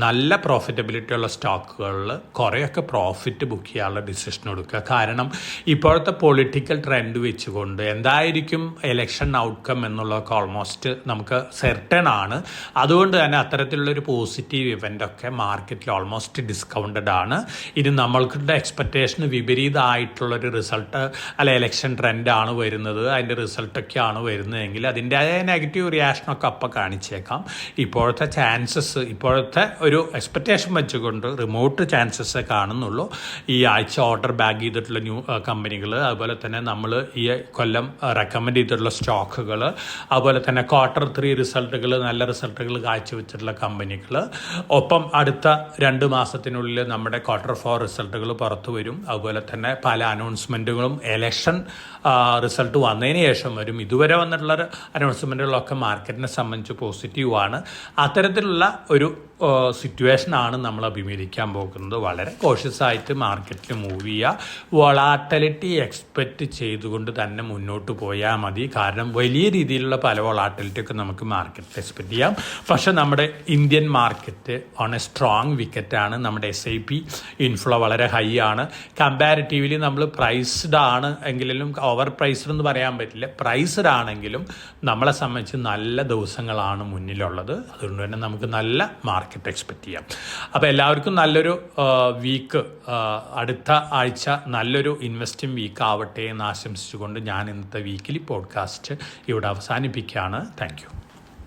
നല്ല പ്രോഫിറ്റബിലിറ്റി ഉള്ള സ്റ്റോക്കുകളിൽ കുറേയൊക്കെ പ്രോഫിറ്റ് ബുക്ക് ചെയ്യാനുള്ള ഡിസിഷൻ എടുക്കുക. കാരണം ഇപ്പോഴത്തെ പൊളിറ്റിക്കൽ ട്രെൻഡ് വെച്ചുകൊണ്ട് എന്തായിരിക്കും എലക്ഷൻ ഔട്ട്കം എന്നുള്ളതൊക്കെ ഓൾമോസ്റ്റ് നമുക്ക് സെർട്ടൺ ആണ്. അതുകൊണ്ട് തന്നെ അത്തരത്തിലുള്ളൊരു പോസിറ്റീവ് ഇവൻ്റൊക്കെ മാർക്കറ്റിൽ ഓൾമോസ്റ്റ് ഡിസ്കൗണ്ടഡ് ആണ്. ഇനി നമ്മൾക്കുള്ള എക്സ്പെക്റ്റേഷന് വിപരീതമായിട്ടുള്ളൊരു റിസൾട്ട് എലക്ഷൻ ട്രെൻഡാണ് വരുന്നത്, അതിൻ്റെ റിസൾട്ടൊക്കെയാണ് വരുന്നതെങ്കിൽ അതിൻ്റെ നെഗറ്റീവ് റിയാക്ഷനൊക്കെ അപ്പം കാണിച്ചേക്കാം. ഇപ്പോഴത്തെ ഒരു എക്സ്പെക്റ്റേഷൻ വെച്ചുകൊണ്ട് റിമോട്ട് ചാൻസസ് കാണുന്നുള്ളൂ. ഈ ആഴ്ച ഓർഡർ ബാഗ് ചെയ്തിട്ടുള്ള കമ്പനികൾ, അതുപോലെ തന്നെ നമ്മൾ ഈ കൊല്ലം റെക്കമെൻഡ് ചെയ്തിട്ടുള്ള സ്റ്റോക്കുകൾ, അതുപോലെ തന്നെ Q3 റിസൾട്ടുകൾ, നല്ല റിസൾട്ടുകൾ കാഴ്ചവെച്ചിട്ടുള്ള കമ്പനികൾ, ഒപ്പം അടുത്ത 2 മാസത്തിനുള്ളിൽ നമ്മുടെ Q4 റിസൾട്ടുകൾ പുറത്തു വരും. അതുപോലെ തന്നെ പല അനൗൺസ്മെൻറ്റുകളും ഇലക്ഷൻ റിസൾട്ട് വന്നതിന് ശേഷം വരും. ഇതുവരെ വന്നിട്ടുള്ള അനൗൺസ്മെൻറ്റുകളൊക്കെ മാർക്കറ്റിനെ സംബന്ധിച്ച് പോസിറ്റീവാണ്. അത്തരത്തിലുള്ള ഒരു സിറ്റുവേഷനാണ് നമ്മൾ അഭിമുഖീകരിക്കാൻ പോകുന്നത്. വളരെ കോഷ്യസ് ആയിട്ട് മാർക്കറ്റിൽ മൂവ് ചെയ്യുക, വൊളാറ്റിലിറ്റി എക്സ്പെക്റ്റ് ചെയ്തുകൊണ്ട് തന്നെ മുന്നോട്ട് പോയാൽ മതി. കാരണം വലിയ രീതിയിലുള്ള പല വൊളാറ്റിലിറ്റി ഒക്കെ നമുക്ക് മാർക്കറ്റിൽ എക്സ്പെക്റ്റ് ചെയ്യാം. പക്ഷേ നമ്മുടെ Indian market on a strong വിക്കറ്റാണ്. നമ്മുടെ SIP ഇൻഫ്ലോ വളരെ ഹൈ ആണ്. കമ്പാരിറ്റീവ്ലി നമ്മൾ പ്രൈസ്ഡ് ആണ് എങ്കിലും ഓവർ പ്രൈസ്ഡ് എന്ന് പറയാൻ പറ്റില്ല. പ്രൈസ്ഡ് ആണെങ്കിലും നമ്മളെ സംബന്ധിച്ച് നല്ല ദിവസങ്ങളാണ് മുന്നിലുള്ളത്. അതുകൊണ്ട് തന്നെ നമുക്ക് നല്ല മാർക്കറ്റ് എക്സ്പെക്റ്റ് ചെയ്യാം. അപ്പോൾ എല്ലാവർക്കും നല്ലൊരു വീക്ക്, അടുത്ത ആഴ്ച നല്ലൊരു ഇൻവെസ്റ്റിംഗ് വീക്ക് ആവട്ടെ എന്ന് ആശംസിച്ചുകൊണ്ട് ഞാൻ ഇന്നത്തെ വീക്കിലി പോഡ്കാസ്റ്റ് ഇവിടെ അവസാനിപ്പിക്കുകയാണ്. Thank you.